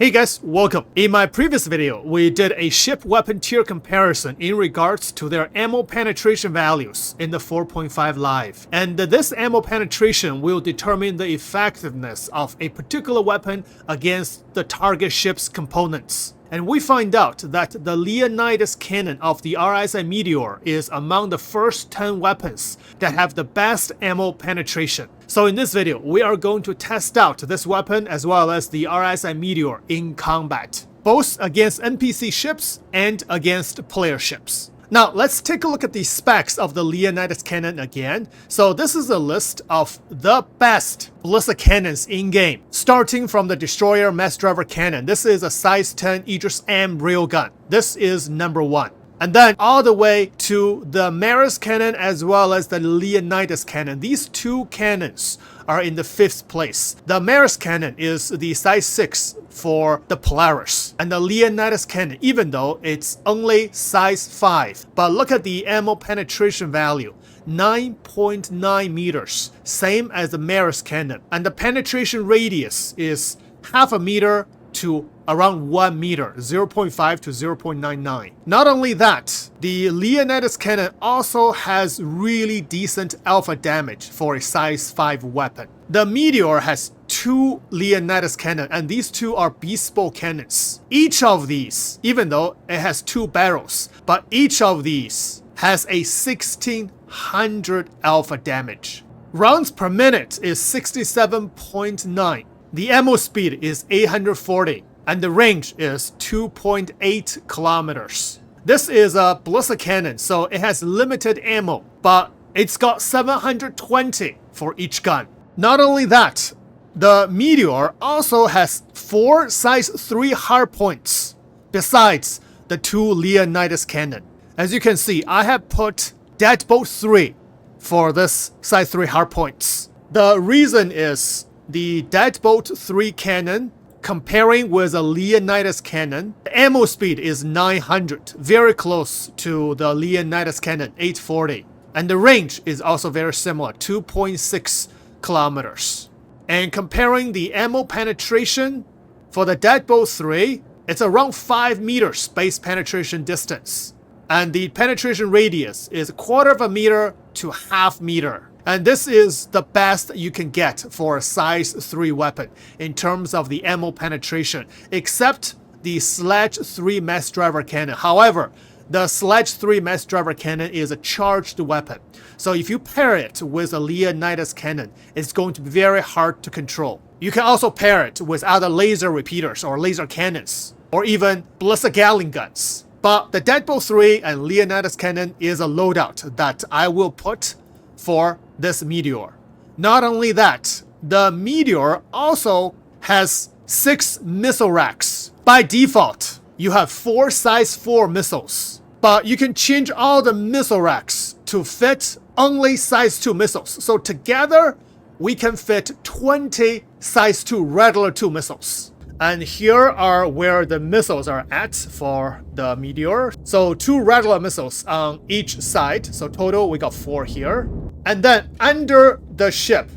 Hey guys, welcome. In my previous video, we did a ship weapon tier comparison in regards to their ammo penetration values in the 4.5 Live. And this ammo penetration will determine the effectiveness of a particular weapon against the target ship's components. And we find out that the Leonids cannon of the RSI Meteor is among the first 10 weapons that have the best ammo penetration. So in this video, we are going to test out this weapon as well as the RSI Meteor in combat, both against NPC ships and against player ships. Now, let's take a look at the specs of the Leonids cannon again. So this is a list of the best ballistic cannons in-game, starting from the Destroyer Mass Driver Cannon. This is a size 10 Aegis M railgun. This is number 1. And then all the way to the Maris cannon as well as the Leonids cannon. These two cannons are in the 5th place. The Maris cannon is the size 6 for the Polaris. And the Leonids cannon, even though it's only size 5. But look at the ammo penetration value. 9.9 meters, same as the Maris cannon. And the penetration radius is half a meter to around 1 meter, 0.5 to 0.99. Not only that, the Leonids cannon also has really decent alpha damage for a size 5 weapon. The Meteor has 2 Leonids cannon, and these two are bespoke cannons. Each of these, even though it has 2 barrels, but each of these has a 1600 alpha damage. Rounds per minute is 67.9. The ammo speed is 840 and the range is 2.8 kilometers. This is a ballistic cannon, so it has limited ammo, but it's got 720 for each gun. Not only that, the Meteor also has 4 size 3 hardpoints besides the 2 Leonids cannon. As you can see, I have put Deadbolt 3 for this size 3 hardpoints. The reason is the Deadbolt 3 cannon, comparing with a Leonids cannon, the ammo speed is 900, very close to the Leonids cannon, 840. And the range is also very similar, 2.6 kilometers. And comparing the ammo penetration for the Deadbolt 3, it's around 5 meters base penetration distance. And the penetration radius is 1/4 meter to half meter. And this is the best you can get for a size 3 weapon in terms of the ammo penetration, except the Sledge 3 Mass Driver Cannon. However, the Sledge 3 Mass Driver Cannon is a charged weapon. So if you pair it with a Leonids cannon, it's going to be very hard to control. You can also pair it with other laser repeaters or laser cannons, or even ballistic Gatling guns. But the Deadbolt 3 and Leonids cannon is a loadout that I will put for this Meteor. Not only that, the Meteor also has 6 missile racks. By default, you have 4 size 4 missiles, but you can change all the missile racks to fit only size 2 missiles. So together, we can fit 20 size 2 regular 2 missiles. And here are where the missiles are at for the Meteor. So 2 regular missiles on each side. So total, we got 4 here. And then under the ship,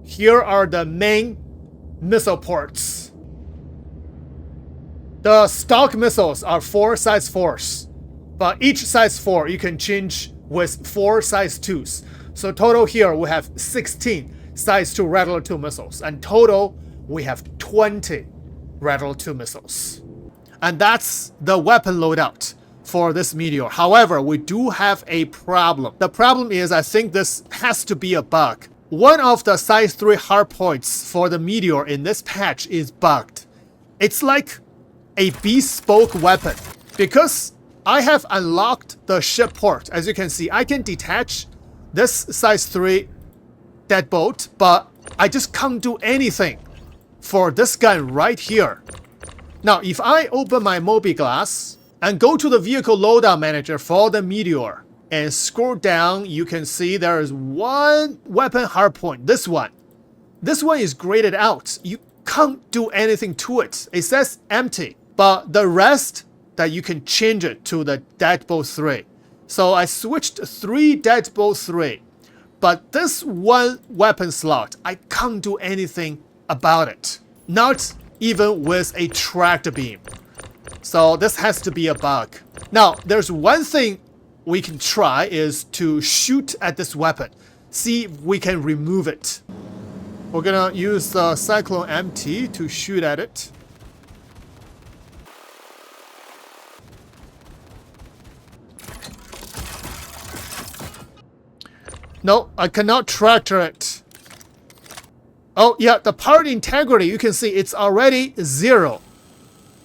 here are the main missile ports. The stock missiles are 4 size 4s, but each size 4 you can change with 4 size 2s. So total here we have 16 size 2 regular 2 missiles, and total we have 20 regular 2 missiles. And that's the weapon loadout for this Meteor. However, we do have a problem. The problem is, I think this has to be a bug. One of the size 3 hardpoints for the Meteor in this patch is bugged. It's like a bespoke weapon. Because I have unlocked the ship port, as you can see, I can detach this size 3 deadbolt, but I just can't do anything for this gun right here. Now, if I open my Mobi glass and go to the vehicle loadout manager for the Meteor and scroll down, you can see there is one weapon hardpoint. This one is graded out. You can't do anything to it. It says empty, but the rest that you can change it to the Deadbolt 3. So I switched 3 Deadbolt 3, but this one weapon slot, I can't do anything about it. Not even with a tractor beam. So this has to be a bug. Now, there's one thing we can try is to shoot at this weapon. See if we can remove it. We're gonna use the Cyclone MT to shoot at it. No, I cannot tractor it. Oh yeah, the part integrity, you can see it's already 0.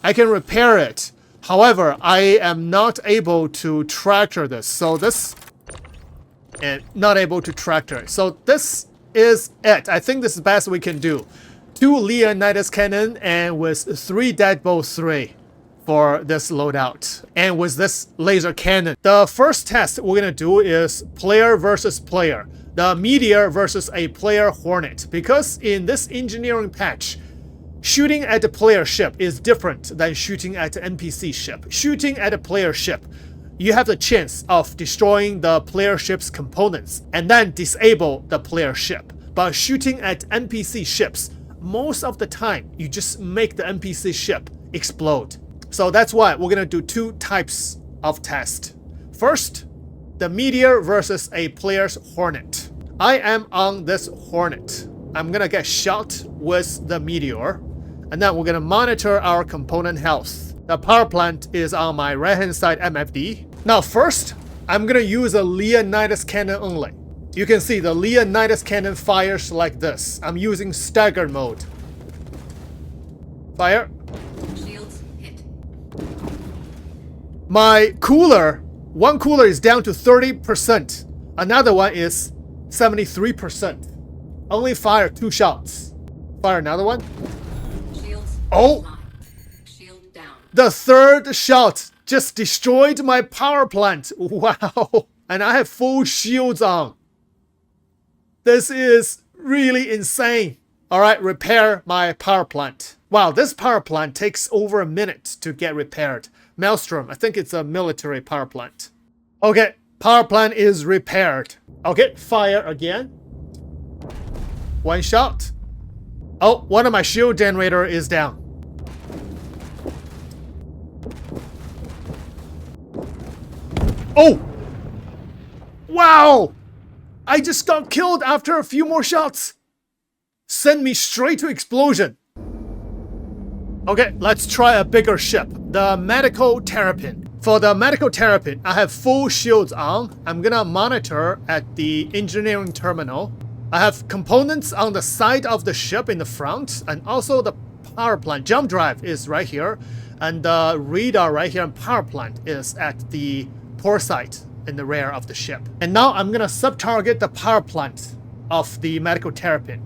I can repair it. However, I am not able to tractor this. So this, and not able to tractor it. So this is it. I think this is the best we can do. 2 Leonids cannon and with 3 Deadbolt 3 for this loadout. And with this laser cannon. The first test we're gonna do is player versus player. The Meteor versus a player Hornet. Because in this engineering patch, shooting at a player ship is different than shooting at an NPC ship. Shooting at a player ship, you have the chance of destroying the player ship's components and then disable the player ship. But shooting at NPC ships, most of the time, you just make the NPC ship explode. So that's why we're gonna do 2 types of test. First, the Meteor versus a player's Hornet. I am on this Hornet. I'm gonna get shot with the Meteor. And then we're gonna monitor our component health. The power plant is on my right hand side MFD. Now first, I'm gonna use a Leonids cannon only. You can see the Leonids cannon fires like this. I'm using staggered mode. Fire. Shields hit. My cooler, one cooler is down to 30%. Another one is 73%. Only fire 2 shots. Fire another one. Oh! Shield down. The 3rd shot just destroyed my power plant. Wow! And I have full shields on. This is really insane. Alright, repair my power plant. Wow, this power plant takes over a minute to get repaired. Maelstrom, I think it's a military power plant. Okay, power plant is repaired. Okay, fire again. 1 shot. Oh, one of my shield generator is down. Oh! Wow! I just got killed after a few more shots. Send me straight to explosion. Okay, let's try a bigger ship. The medical Terrapin. For the medical Terrapin, I have full shields on. I'm gonna monitor at the engineering terminal. I have components on the side of the ship in the front, and also the power plant. Jump drive is right here, and the radar right here and power plant is at the port site in the rear of the ship. And now I'm gonna sub-target the power plant of the medical Terrapin.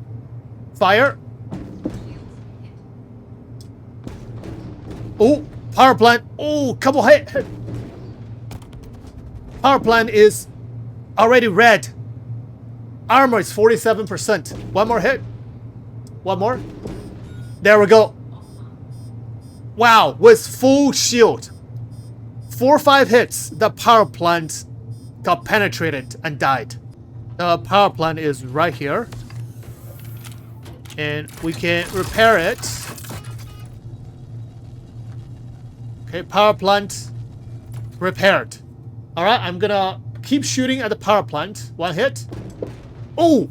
Fire. Oh, power plant. Oh, couple hit. Power plant is already red. Armor is 47%. One more hit. One more. There we go. Wow, with full shield. 4 or 5 hits, the power plant got penetrated and died. The power plant is right here. And we can repair it. Okay, power plant repaired. Alright, I'm gonna keep shooting at the power plant. 1 hit. Oh!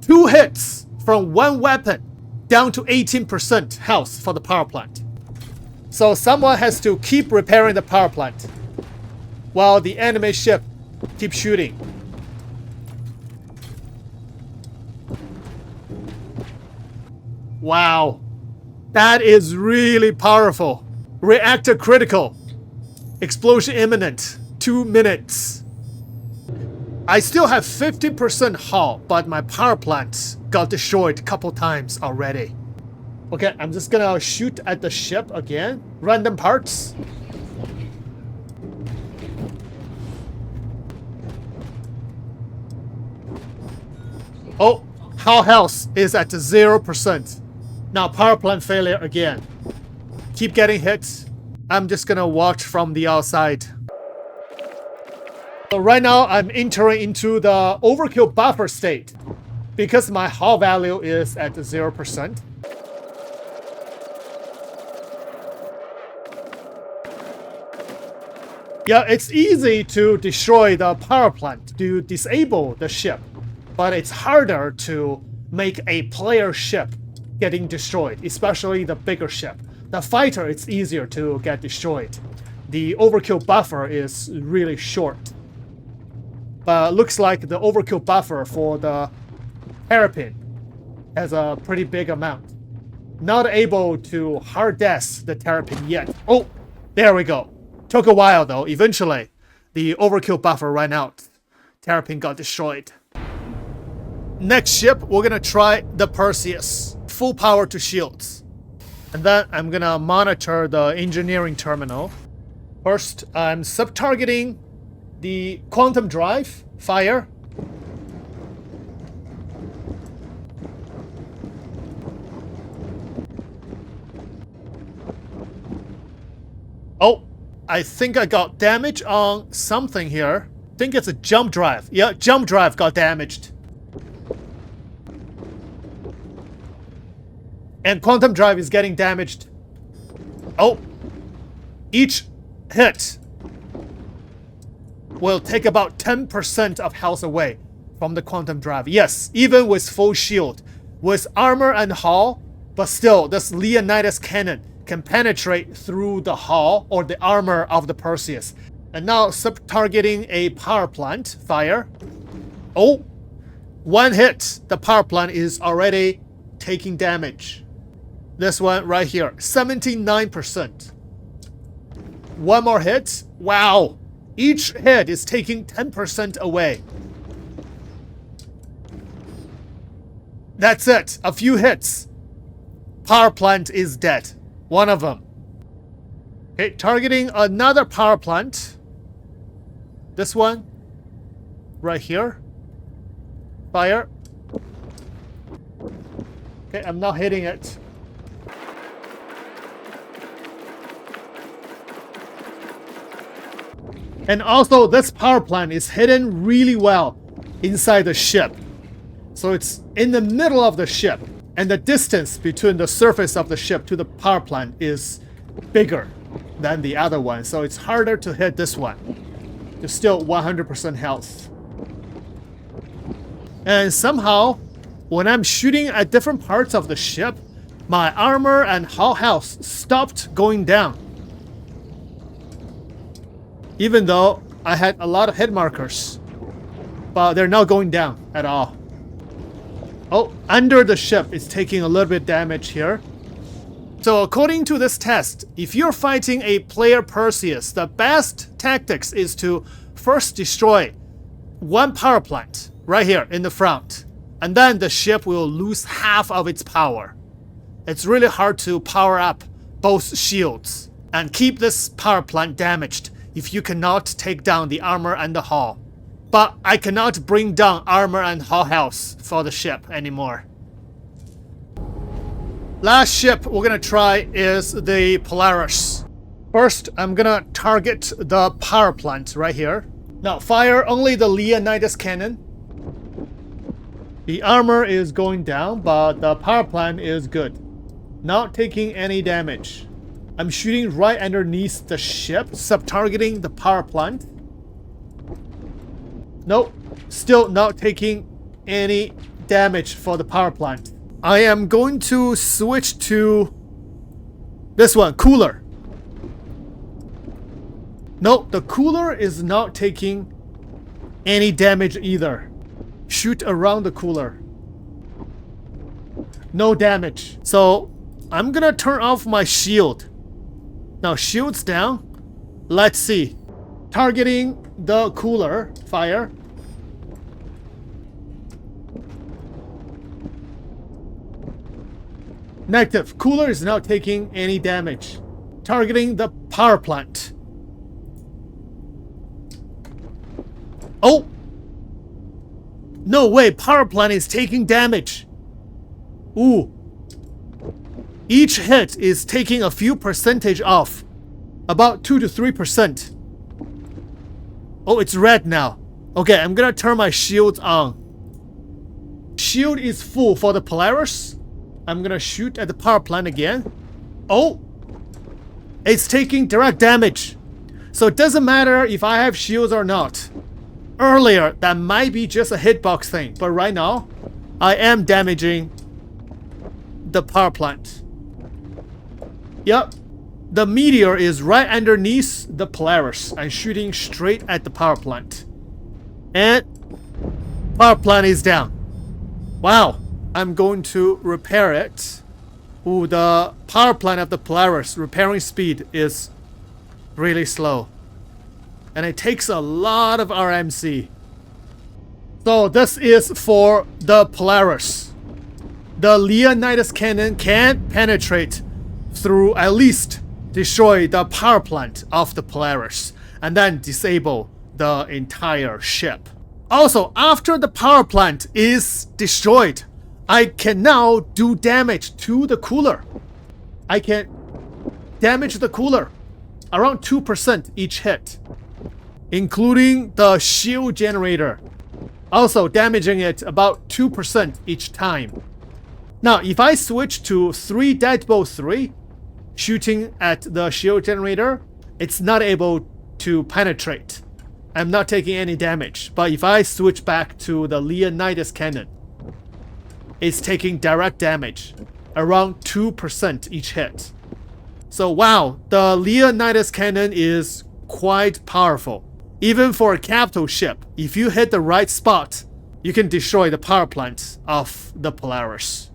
2 hits from 1 weapon, down to 18% health for the power plant. So someone has to keep repairing the power plant while the enemy ship keeps shooting. Wow. That is really powerful. Reactor critical. Explosion imminent. 2 minutes. I still have 50% hull, but my power plant got destroyed a couple times already. Okay, I'm just gonna shoot at the ship again. Random parts. Oh, hull health is at 0%. Now power plant failure again. Keep getting hit. I'm just gonna watch from the outside. So right now I'm entering into the overkill buffer state because my hull value is at 0%. Yeah, it's easy to destroy the power plant, to disable the ship, but it's harder to make a player ship getting destroyed, especially the bigger ship. The fighter, it's easier to get destroyed. The overkill buffer is really short. But looks like the overkill buffer for the Terrapin has a pretty big amount. Not able to hard death the Terrapin yet. Oh, there we go. Took a while though. Eventually, the overkill buffer ran out. Terrapin got destroyed. Next ship, we're gonna try the Perseus. Full power to shields. And then I'm gonna monitor the engineering terminal. First, I'm sub-targeting the quantum drive. Fire. Oh, I think I got damage on something here. I think it's a jump drive. Yeah, jump drive got damaged. And quantum drive is getting damaged. Oh, each hit will take about 10% of health away from the quantum drive. Yes, even with full shield, with armor and hull, but still, this Leonids cannon can penetrate through the hull or the armor of the Perseus. And now sub-targeting a power plant. Fire. Oh, one hit. The power plant is already taking damage. This one right here, 79%. One more hit. Wow. Each hit is taking 10% away. That's it. A few hits. Power plant is dead. One of them. Okay, targeting another power plant. This one. Right here. Fire. Okay, I'm not hitting it. And also, this power plant is hidden really well inside the ship. So it's in the middle of the ship. And the distance between the surface of the ship to the power plant is bigger than the other one. So it's harder to hit this one. It's still 100% health. And somehow, when I'm shooting at different parts of the ship, my armor and hull health stopped going down. Even though I had a lot of hit markers. But they're not going down at all. Oh, under the ship it's taking a little bit damage here. So according to this test, if you're fighting a player Perseus, the best tactics is to first destroy one power plant right here in the front. And then the ship will lose half of its power. It's really hard to power up both shields and keep this power plant damaged if you cannot take down the armor and the hull. But I cannot bring down armor and hull health for the ship anymore. Last ship we're gonna try is the Polaris. First, I'm gonna target the power plant right here. Now, fire only the Leonids cannon. The armor is going down, but the power plant is good. Not taking any damage. I'm shooting right underneath the ship, sub-targeting the power plant. Nope, still not taking any damage for the power plant. I am going to switch to this one, cooler. No, the cooler is not taking any damage either. Shoot around the cooler. No damage. So I'm gonna turn off my shield. Now shield's down. Let's see. Targeting the cooler. Fire. Negative. Cooler is not taking any damage. Targeting the power plant. Oh! No way, power plant is taking damage. Ooh. Each hit is taking a few percentage off. About 2 to 3%. Oh, it's red now. Okay, I'm gonna turn my shield on. Shield is full for the Polaris. I'm gonna shoot at the power plant again. Oh! It's taking direct damage. So it doesn't matter if I have shields or not. Earlier, that might be just a hitbox thing, but right now, I am damaging the power plant. Yep, the Meteor is right underneath the Polaris and shooting straight at the power plant. And power plant is down. Wow, I'm going to repair it. Ooh, the power plant of the Polaris repairing speed is really slow. And it takes a lot of RMC. So this is for the Polaris. The Leonids cannon can penetrate through, at least destroy the power plant of the Polaris and then disable the entire ship. Also, after the power plant is destroyed, I can now do damage to the cooler. I can damage the cooler around 2% each hit, including the shield generator, also damaging it about 2% each time. Now, if I switch to 3 Deadbolt 3, shooting at the shield generator, it's not able to penetrate. I'm not taking any damage. But if I switch back to the Leonids cannon, it's taking direct damage, around 2% each hit. So wow, the Leonids cannon is quite powerful. Even for a capital ship, if you hit the right spot, you can destroy the power plant of the Polaris.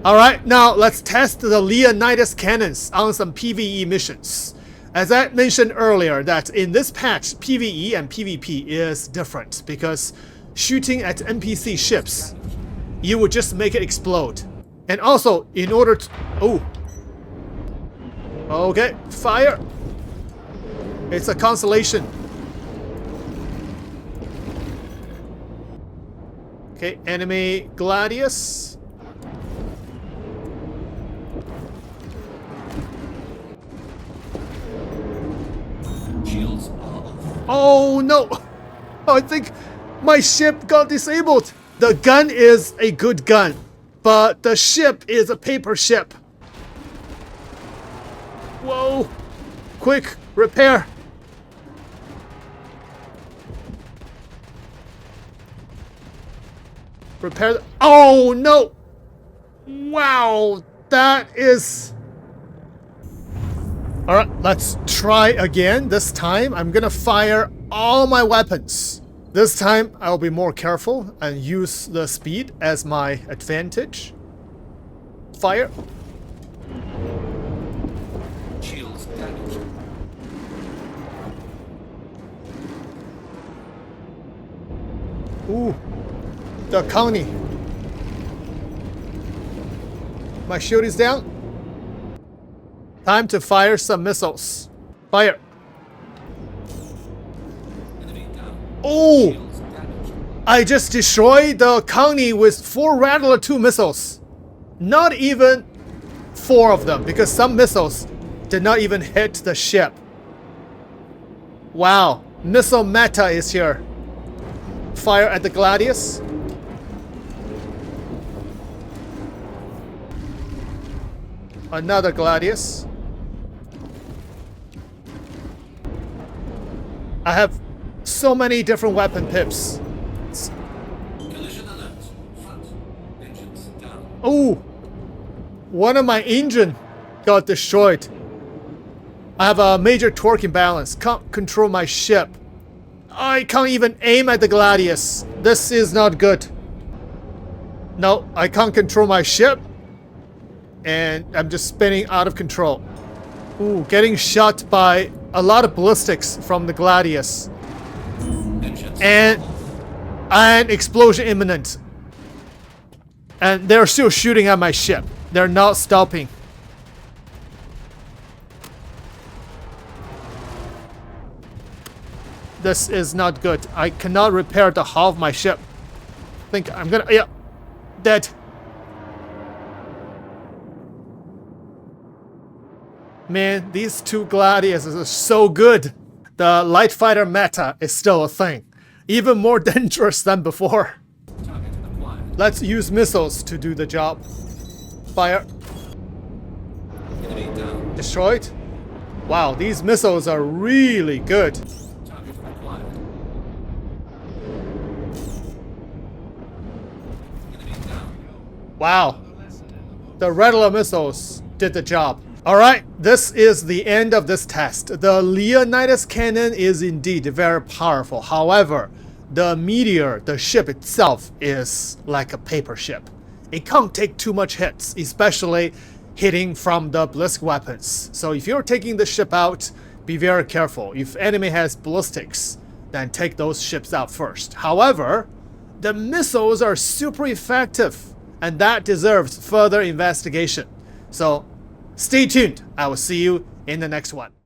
Alright, now let's test the Leonids cannons on some PvE missions. As I mentioned earlier, that in this patch, PvE and PvP is different because shooting at NPC ships, you would just make it explode. And also, in order to... Oh! Okay, fire! It's a constellation. Okay, enemy Gladius. Oh no! I think my ship got disabled. The gun is a good gun, but the ship is a paper ship. Whoa! Quick, repair! Repair the... Oh no! Wow! That is... Alright, let's try again. This time, I'm gonna fire all my weapons. This time, I'll be more careful and use the speed as my advantage. Fire. Shields damaged. Ooh. The county. My shield is down. Time to fire some missiles. Fire. Oh! I just destroyed the county with 4 Rattler 2 missiles. Not even 4 of them, because some missiles did not even hit the ship. Wow. Missile meta is here. Fire at the Gladius. Another Gladius. I have so many different weapon pips. Collision alert. Front. Engines down. Oh! One of my engine got destroyed. I have a major torque imbalance. Can't control my ship. I can't even aim at the Gladius. This is not good. No, I can't control my ship. And I'm just spinning out of control. Ooh, getting shot by a lot of ballistics from the Gladius. And an explosion imminent. And they're still shooting at my ship. They're not stopping. This is not good. I cannot repair the hull of my ship. I think I'm gonna... Yeah. Dead. Man, these 2 Gladiuses are so good. The light fighter meta is still a thing. Even more dangerous than before. Target acquired. Let's use missiles to do the job. Fire. Enemy down. Destroyed. Wow, these missiles are really good. Target acquired. Enemy down. Wow. The regular missiles did the job. Alright, this is the end of this test. The Leonids cannon is indeed very powerful. However, the Meteor, the ship itself, is like a paper ship. It can't take too much hits, especially hitting from the ballistic weapons. So if you're taking the ship out, be very careful. If enemy has ballistics, then take those ships out first. However, the missiles are super effective, and that deserves further investigation. So stay tuned. I will see you in the next one.